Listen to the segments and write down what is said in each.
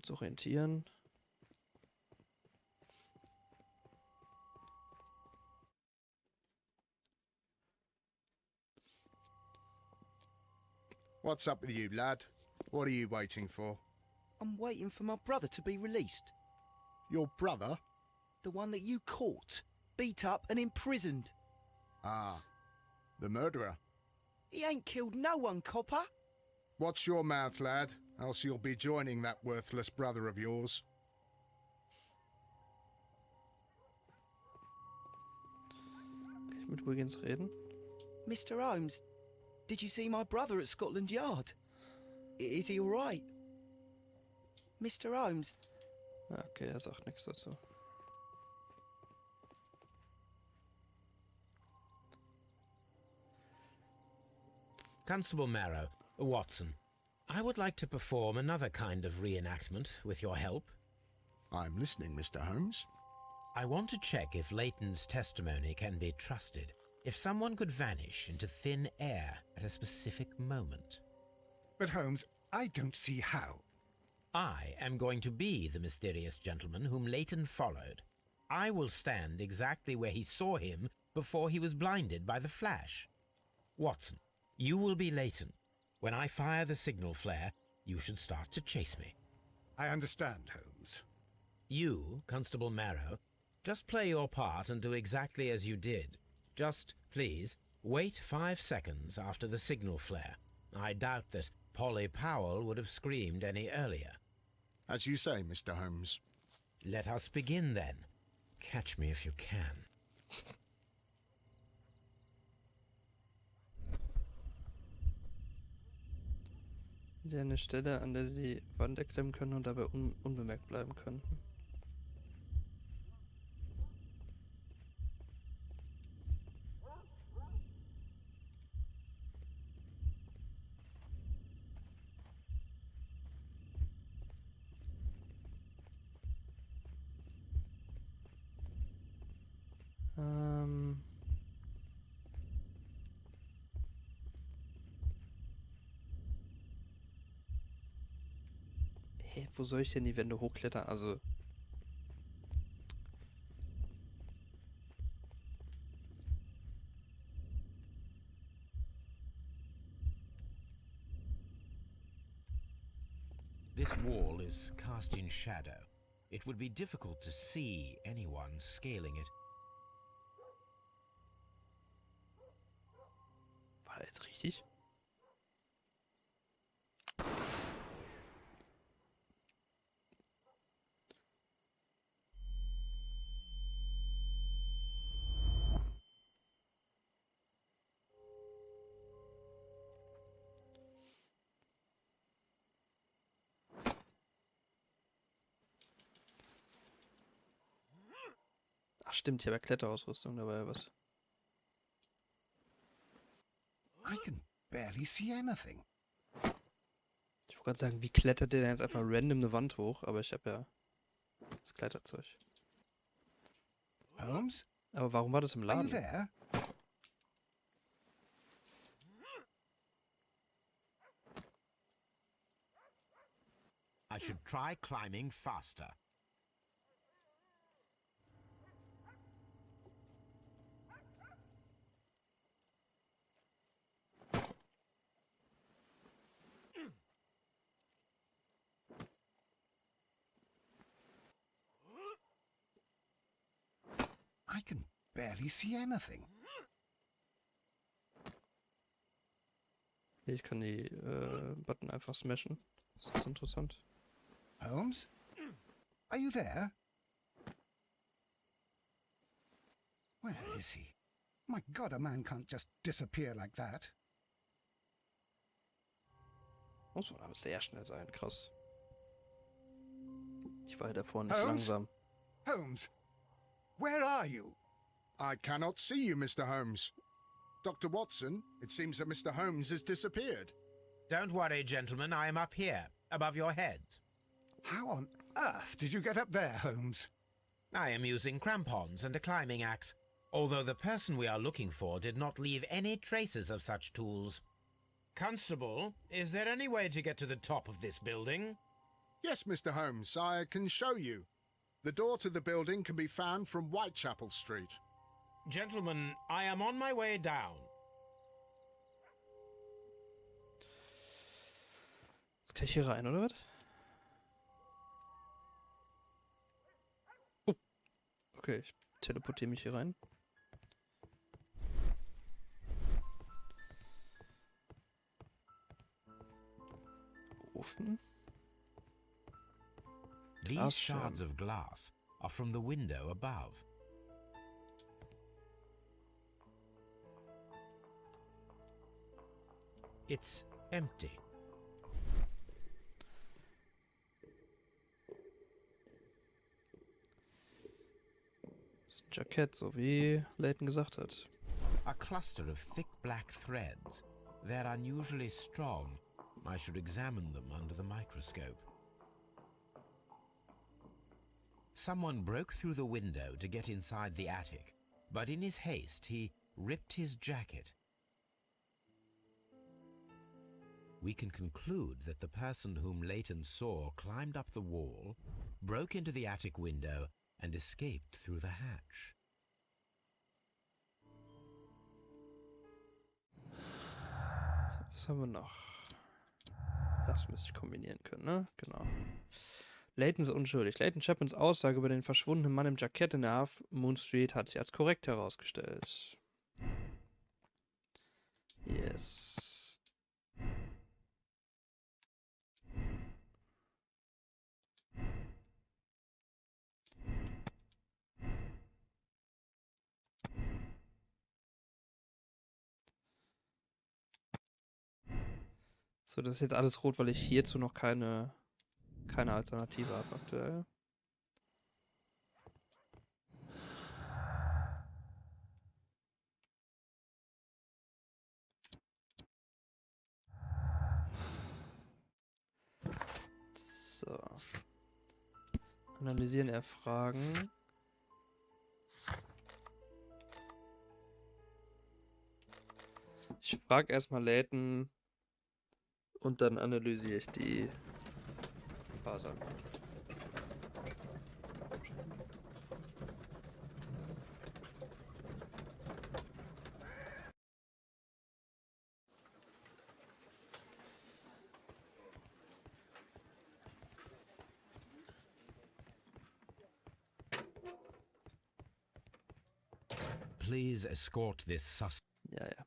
Kurz orientieren. What's up with you, lad? What are you waiting for? I'm waiting for my brother to be released. Your brother? The one that you caught, beat up and imprisoned. Ah, the murderer. He ain't killed no one, copper. Watch your mouth, lad, else you'll be joining that worthless brother of yours. Kann ich mit Wiggins reden? Mr. Holmes, did you see my brother at Scotland Yard? Is he all right? Mr. Holmes. Ah, okay, er sagt nichts dazu. Constable Marrow, Watson, I would like to perform another kind of reenactment with your help. I'm listening, Mr. Holmes. I want to check if Leighton's testimony can be trusted. If someone could vanish into thin air at a specific moment. But Holmes, I don't see how. I am going to be the mysterious gentleman whom Leighton followed. I will stand exactly where he saw him before he was blinded by the flash. Watson, you will be Leighton. When I fire the signal flare, you should start to chase me. I understand, Holmes. You, Constable Marrow, just play your part and do exactly as you did. Just, please, wait 5 seconds after the signal flare. I doubt that Polly Powell would have screamed any earlier. As you say, Mr. Holmes. Let us begin then. Catch me if you can. Sie eine Stelle, an der sie die Wand erklimmen können und dabei unbemerkt bleiben könnten. Hey, wo soll ich denn die Wände hochklettern? Also... This wall is cast in shadow. It would be difficult to see anyone scaling it. War das jetzt richtig? Ach stimmt, ich habe ja Kletterausrüstung dabei, was? I can barely see anything. Ich wollte gerade sagen, wie klettert der denn jetzt einfach random eine Wand hoch? Aber ich habe ja das Kletterzeug. Holmes? Aber warum war das im Are you Laden? there? I should try climbing faster. I can barely see anything. Ich kann die Button einfach smashen. Das ist interessant. Holmes? Are you there? Where is he? My God, a man can't just disappear like that. Muss man aber sehr schnell sein, krass. Ich war ja davor nicht Holmes? langsam. Holmes, where are you? I cannot see you, Mr. Holmes. Dr. Watson, it seems that Mr. Holmes has disappeared. Don't worry, gentlemen, I am up here, above your heads. How on earth did you get up there, Holmes? I am using crampons and a climbing axe, although the person we are looking for did not leave any traces of such tools. Constable, is there any way to get to the top of this building? Yes, Mr. Holmes, I can show you. The door to the building can be found from Whitechapel Street. Gentlemen, I am on my way down. Jetzt kann ich hier rein, oder was? Oh. Okay, ich teleportiere mich hier rein. Ofen. These Glass shards shard. of glass are from the window above. It's empty. Das ist ein Jackett, so wie Layton gesagt hat. A cluster of thick black threads. They're unusually strong. I should examine them under the microscope. Someone broke through the window to get inside the attic, but in his haste he ripped his jacket. We can conclude that the person whom Layton saw climbed up the wall, broke into the attic window, and escaped through the hatch. So, was haben wir noch? Das müsste ich kombinieren können, ne? Genau. Layton ist unschuldig. Layton Chapmans Aussage über den verschwundenen Mann im Jackett in der Half Moon Street hat sich als korrekt herausgestellt. Yes. So, das ist jetzt alles rot, weil ich hierzu noch keine Alternative habe aktuell. So. Analysieren, erfragen. Ich frage erstmal Layton und dann analysiere ich die Fasern. Please escort this suspect. Ja, ja.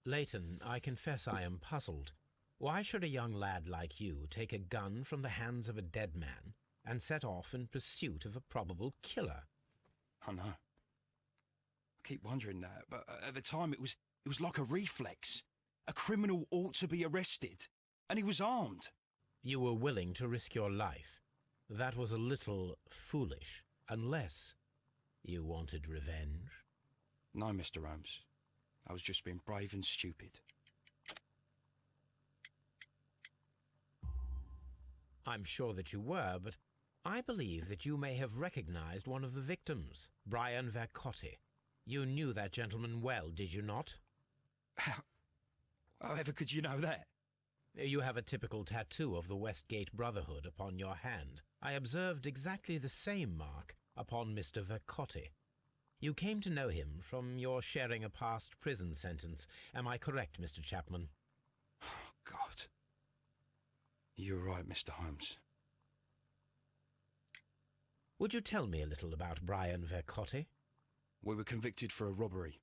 Layton, I confess I am puzzled. Why should a young lad like you take a gun from the hands of a dead man and set off in pursuit of a probable killer? I know. I keep wondering that, but at the time it was like a reflex. A criminal ought to be arrested, and he was armed. You were willing to risk your life. That was a little foolish, unless you wanted revenge. No, Mr. Holmes. I was just being brave and stupid. I'm sure that you were, but I believe that you may have recognized one of the victims, Brian Vercotti. You knew that gentleman well, did you not? However could you know that? You have a typical tattoo of the Westgate Brotherhood upon your hand. I observed exactly the same mark upon Mr. Vercotti. You came to know him from your sharing a past prison sentence. Am I correct, Mr. Chapman? Oh, God. You're right, Mr. Holmes. Would you tell me a little about Brian Vercotti? We were convicted for a robbery.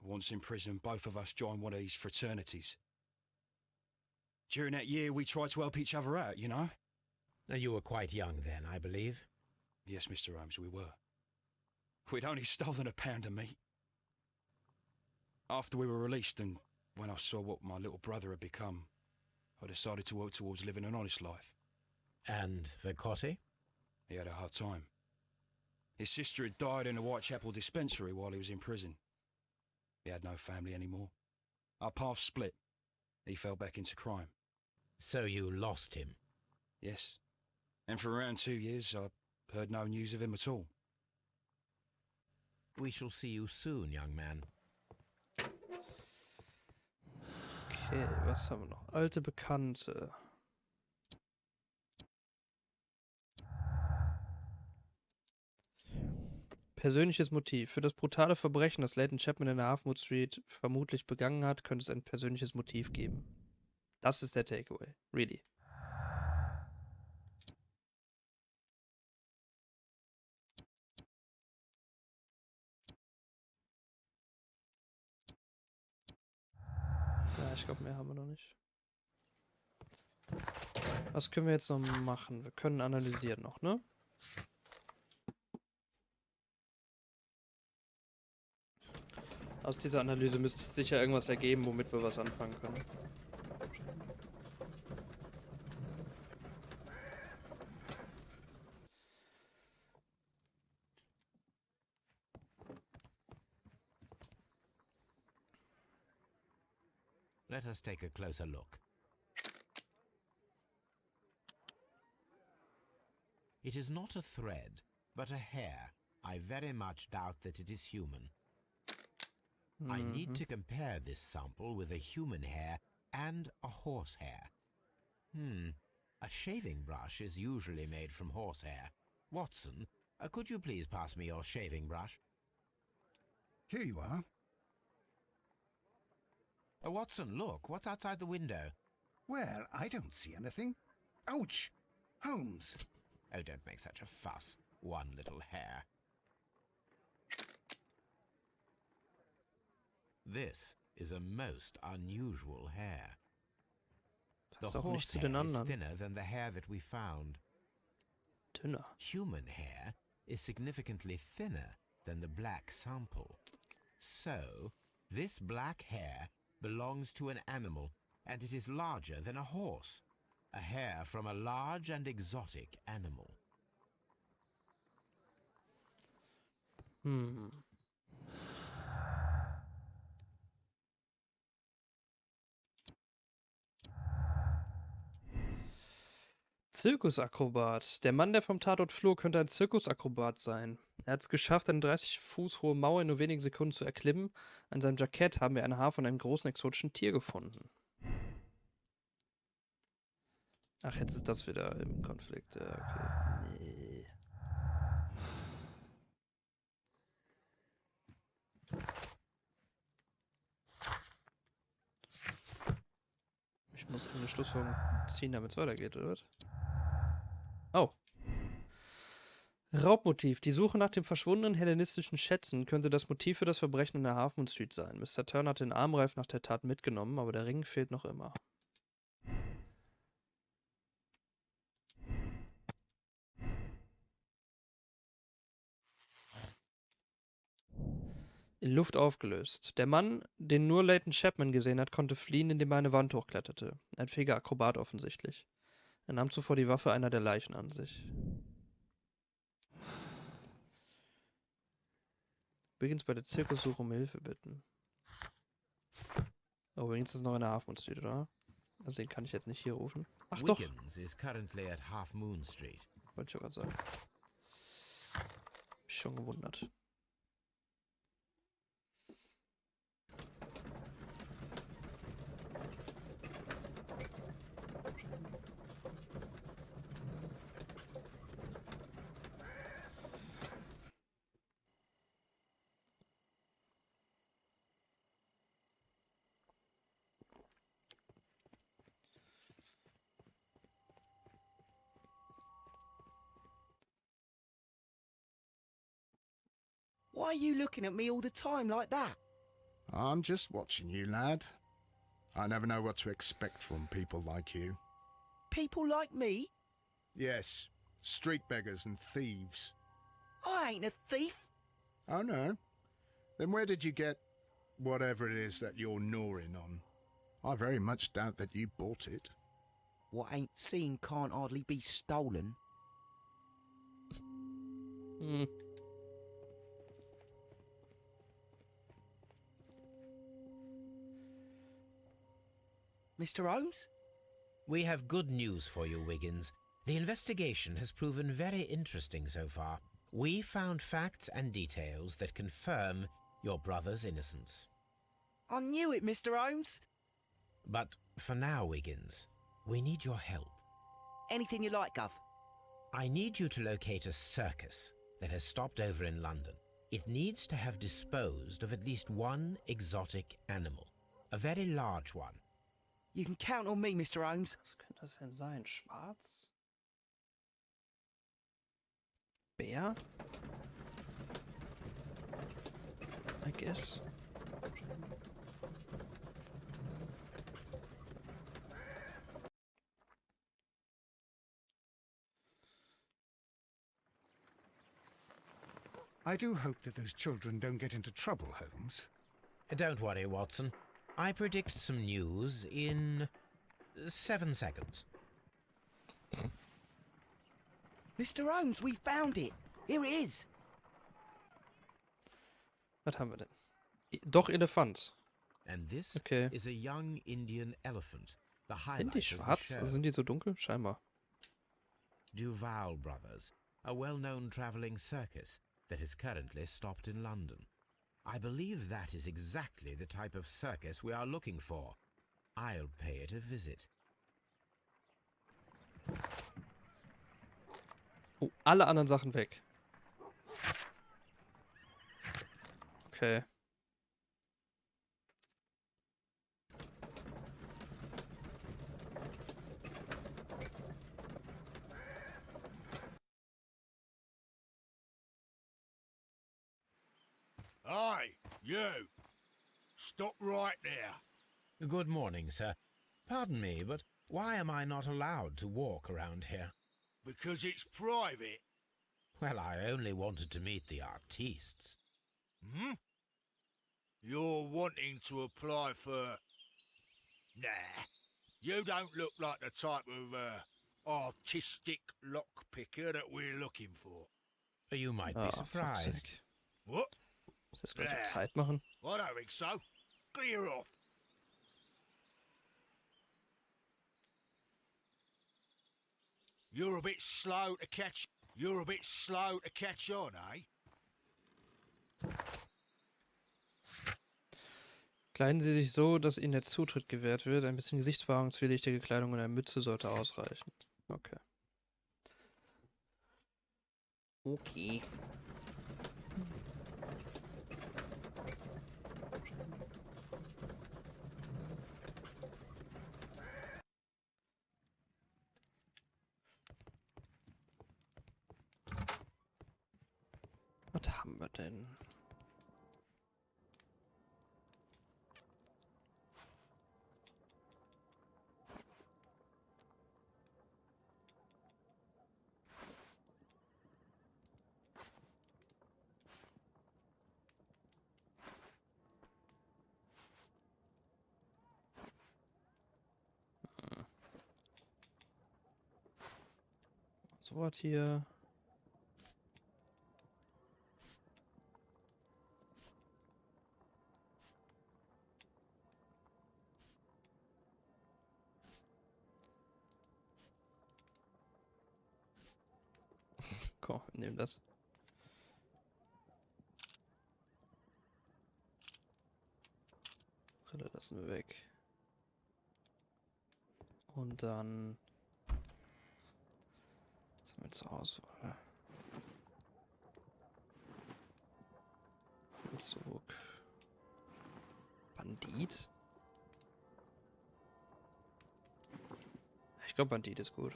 Once in prison, both of us joined one of these fraternities. During that year, we tried to help each other out, you know? You were quite young then, I believe. Yes, Mr. Holmes, we were. We'd only stolen a pound of meat. After we were released and when I saw what my little brother had become, I decided to work towards living an honest life. And Vercotti? He had a hard time. His sister had died in a Whitechapel dispensary while he was in prison. He had no family anymore. Our paths split. He fell back into crime. So you lost him? Yes. And for around 2 years, I heard no news of him at all. We shall see you soon, young man. Okay, was haben wir noch? Alte Bekannte. Persönliches Motiv. Für das brutale Verbrechen, das Leighton Chapman in der Half-Moon Street vermutlich begangen hat, könnte es ein persönliches Motiv geben. Das ist der Takeaway. Really. Ja, ich glaube, mehr haben wir noch nicht. Was können wir jetzt noch machen? Wir können analysieren noch, ne? Aus dieser Analyse müsste es sicher irgendwas ergeben, womit wir was anfangen können. Let us take a closer look. It is not a thread, but a hair. I very much doubt that it is human. I need to compare this sample with a human hair and a horse hair. A shaving brush is usually made from horsehair. Watson, could you please pass me your shaving brush? Here you are. Watson, look, what's outside the window? Well, I don't see anything. Ouch! Holmes! Oh, don't make such a fuss. One little hair. This is a most unusual hair. Passt The auch nicht zu horsehair den is anderen. thinner than the hair that we found. Dünner. Human hair is significantly thinner than the black sample. So, this black hair belongs to an animal, and it is larger than a horse. A hair from a large and exotic animal. Zirkusakrobat. Der Mann, der vom Tatort floh, könnte ein Zirkusakrobat sein. Er hat es geschafft, eine 30 Fuß hohe Mauer in nur wenigen Sekunden zu erklimmen. An seinem Jackett haben wir ein Haar von einem großen exotischen Tier gefunden. Ach, jetzt ist das wieder im Konflikt. Ja, okay. Nee. Ich muss eine Schlussfolgerung ziehen, damit es weitergeht, oder was? Oh. Raubmotiv. Die Suche nach den verschwundenen hellenistischen Schätzen könnte das Motiv für das Verbrechen in der Half-Moon Street sein. Mr. Turner hat den Armreif nach der Tat mitgenommen, aber der Ring fehlt noch immer. In Luft aufgelöst. Der Mann, den nur Leighton Chapman gesehen hat, konnte fliehen, indem er eine Wand hochkletterte. Ein fähiger Akrobat offensichtlich. Er nahm zuvor die Waffe einer der Leichen an sich. Übrigens bei der Zirkussuche um Hilfe bitten. Oh, übrigens ist es noch in der Half-Moon Street, oder? Also den kann ich jetzt nicht hier rufen. Ach doch, Wiggins is currently at Half Moon Street. wollte ich auch gerade sagen. Hab mich schon gewundert. Why are you looking at me all the time like that? I'm just watching you, lad. I never know what to expect from people like you. People like me? Yes, street beggars and thieves. I ain't a thief. Oh, no? Then where did you get whatever it is that you're gnawing on? I very much doubt that you bought it. What ain't seen can't hardly be stolen. Mr. Holmes? We have good news for you, Wiggins. The investigation has proven very interesting so far. We found facts and details that confirm your brother's innocence. I knew it, Mr. Holmes. But for now, Wiggins, we need your help. Anything you like, Gov. I need you to locate a circus that has stopped over in London. It needs to have disposed of at least one exotic animal, a very large one. You can count on me, Mr. Holmes. Was könnte das denn sein? Schwarz? Bär? I guess. I do hope that those children don't get into trouble, Holmes. Don't worry, Watson. I predict some news in 7 seconds. Mr. Holmes, we found it. Here it is. Was haben wir denn? Doch Elefant. And this Okay. is a young Indian elephant, the Sind highlight die of the schwarz? show. Sind die so dunkel? Scheinbar. Duval Brothers, a well-known travelling circus that is currently stopped in London. I believe that is exactly the type of circus we are looking for. I'll pay it a visit. Oh, alle anderen Sachen weg. Okay. Aye, you. Stop right there. Good morning, sir. Pardon me, but why am I not allowed to walk around here? Because it's private. Well, I only wanted to meet the artistes. Hmm? You're wanting to apply for... Nah. You don't look like the type of, artistic lockpicker that we're looking for. You might be Ah, fuck's surprised. sake. What? Muss das gleich Ja. auf Zeit machen? I don't think so. Clear off. You're a bit slow to catch... You're a bit slow to catch on, eh? Kleiden Sie sich so, dass Ihnen der Zutritt gewährt wird. Ein bisschen Gesichtsbehaarung, zwielichtige Kleidung und eine Mütze sollte ausreichen. Okay. Okay. Was haben wir denn? So was hier. Komm, wir nehmen das. Brille lassen wir weg. Und dann... Was haben wir zur Auswahl? Anzug. Bandit? Ich glaube, Bandit ist gut.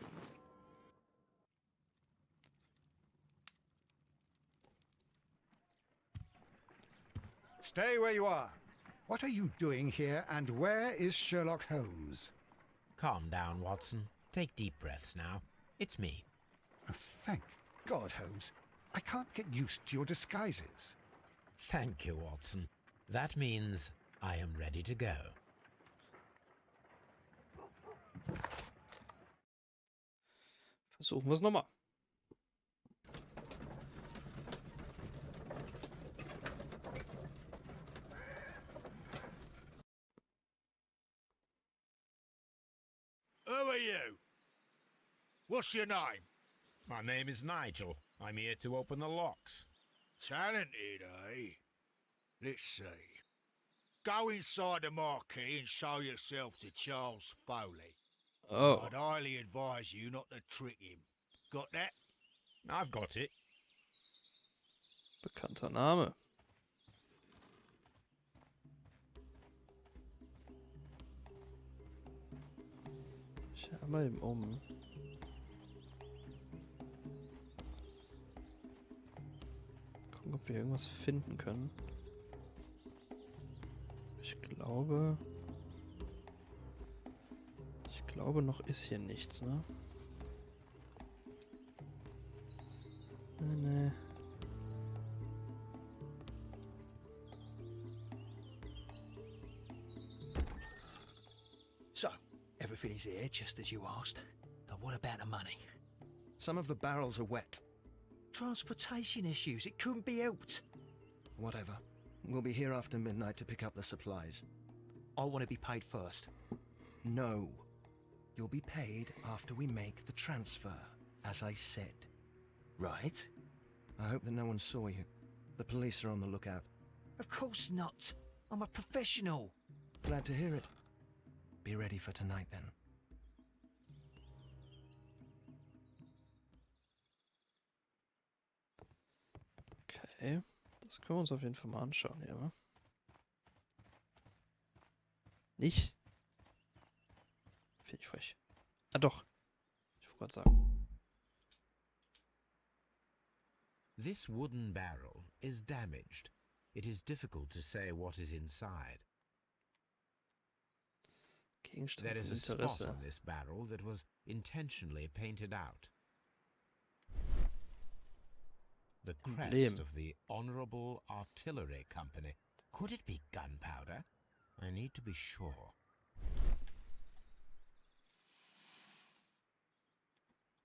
Stay where you are. What are you doing here, and where is Sherlock Holmes? Calm down, Watson. Take deep breaths now. It's me. Oh, thank God, Holmes. I can't get used to your disguises. Thank you, Watson. That means I am ready to go. Versuchen wir es nochmal. Who are you? What's your name? My name is Nigel. I'm here to open the locks. Talented, eh? Let's see. Go inside the marquee and show yourself to Charles Foley. Oh, I'd highly advise you not to trick him. Got that? I've got it. bekannter Name. Ich schau mal eben um. Gucken, ob wir irgendwas finden können. Ich glaube, noch ist hier nichts, ne? Nee. So, everything is here just as you asked. But what about the money? Some of the barrels are wet. Transportation issues, it couldn't be helped. Whatever. We'll be here after midnight to pick up the supplies. I want to be paid first. No. You'll be paid after we make the transfer, as I said. Right? I hope that no one saw you. The police are on the lookout. Of course not. I'm a professional. Glad to hear it. Be ready for tonight then. Okay, das können wir uns auf jeden Fall mal anschauen hier, wa? Nicht? Finde ich frech. Ah doch. Ich wollte gerade sagen. This wooden barrel is damaged. It is difficult to say what is inside. Gegenstand There von is a spot Interesse. on this barrel that was intentionally painted out. The crest Emblem. of the Honorable Artillery Company. Could it be gunpowder? I need to be sure.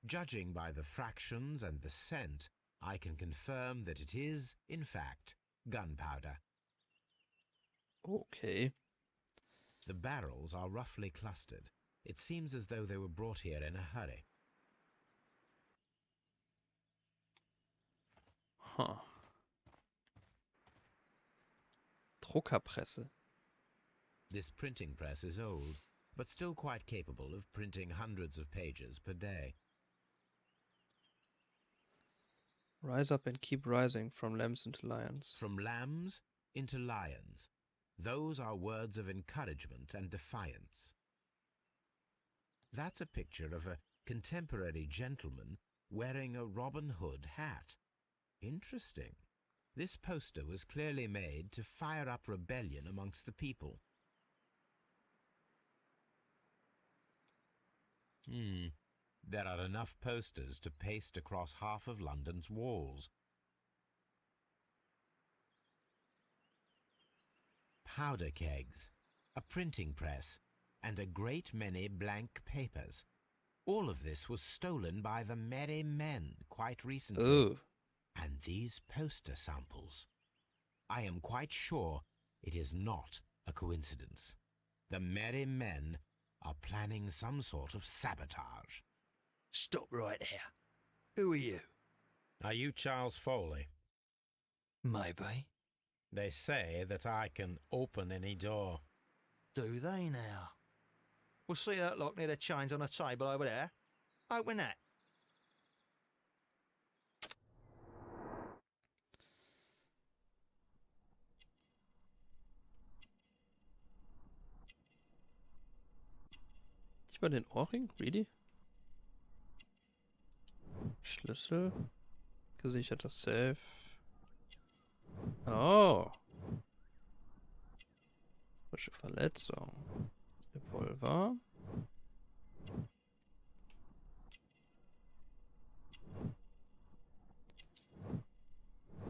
Judging by the fractions and the scent, I can confirm that it is, in fact, gunpowder. Okay. The barrels are roughly clustered. It seems as though they were brought here in a hurry. Huh. Druckerpresse. This printing press is old, but still quite capable of printing hundreds of pages per day. Rise up and keep rising from lambs into lions. From lambs into lions. Those are words of encouragement and defiance. That's a picture of a contemporary gentleman wearing a Robin Hood hat. Interesting. This poster was clearly made to fire up rebellion amongst the people. There are enough posters to paste across half of London's walls. Powder kegs, a printing press, and a great many blank papers. All of this was stolen by the Merry Men quite recently. Oh. And these poster samples. I am quite sure it is not a coincidence. The Merry Men are planning some sort of sabotage. Stop right there. Who are you? Are you Charles Foley? Maybe. They say that I can open any door. Do they now? We'll see that lock near the chains on the table over there. Open that. Nicht mal den Ohrring? Really? Schlüssel. Gesicherter Safe. Oh. Frische Verletzung. Revolver.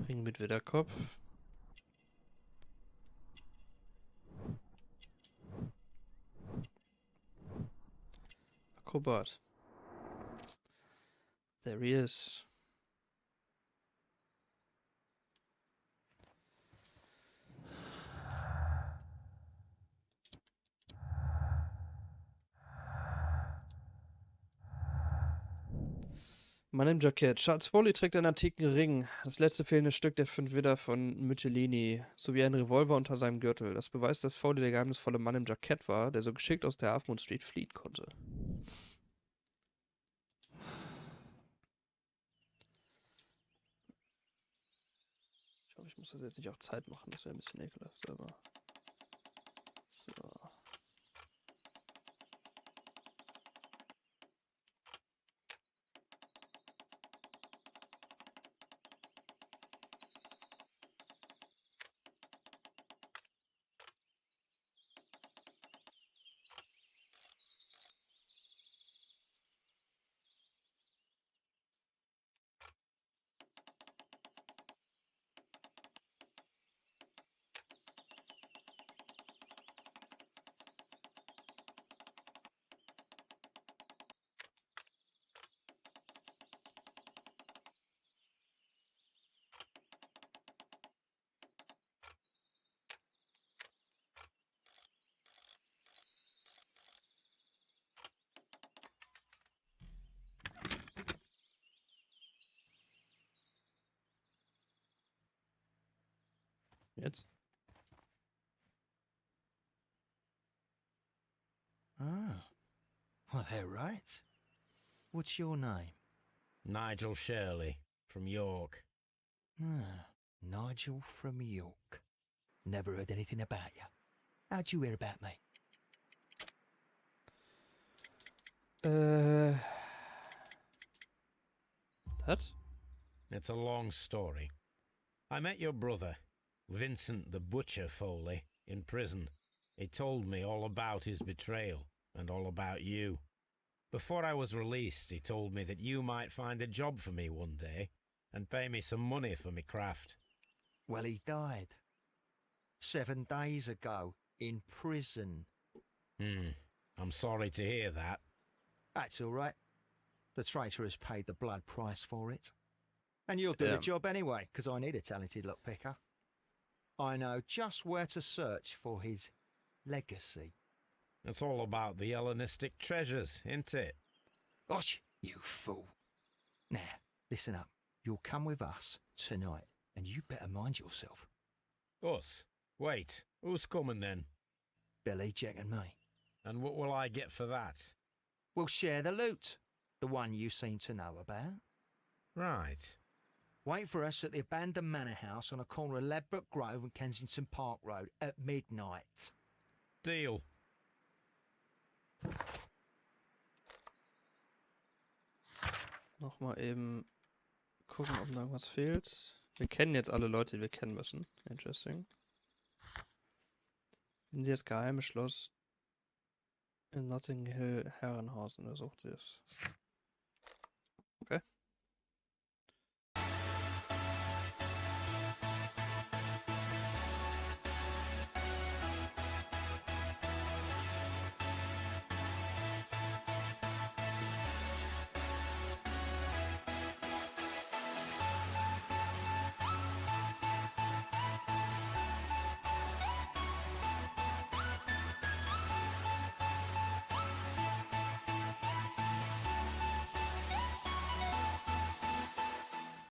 Ring mit Widderkopf. Akrobat. There he is. Mann im Jackett. Charles Foley trägt einen antiken Ring, das letzte fehlende Stück der 5 Widder von Mytilene, sowie einen Revolver unter seinem Gürtel. Das beweist, dass Foley der geheimnisvolle Mann im Jackett war, der so geschickt aus der Half Moon Street fliehen konnte. Ich hoffe, ich muss das jetzt nicht auf Zeit machen, das wäre ein bisschen ekelhaft, aber... So... Jetzt? Ah. Well, they're right. What's your name? Nigel Shirley, from York. Ah, Nigel from York. Never heard anything about you. How'd you hear about me? Das? It's a long story. I met your brother, Vincent the Butcher Foley, in prison. He told me all about his betrayal and all about you. Before I was released, he told me that you might find a job for me one day and pay me some money for me craft. Well, he died 7 days ago in prison. I'm sorry to hear that. That's all right. The traitor has paid the blood price for it. And you'll do the job anyway, because I need a talented lockpicker. I know just where to search for his legacy. It's all about the Hellenistic treasures, isn't it? Gosh, you fool. Now, listen up. You'll come with us tonight, and you better mind yourself. Us? Wait, who's coming then? Billy, Jack and me. And what will I get for that? We'll share the loot. The one you seem to know about. Right. Wait for us at the abandoned manor house on a corner of Ladbroke Grove and Kensington Park Road at midnight. Deal. Nochmal eben gucken, ob noch irgendwas fehlt. Wir kennen jetzt alle Leute, die wir kennen müssen. Interesting. Finden Sie das geheime Schloss in Notting Hill Herrenhaus untersucht es.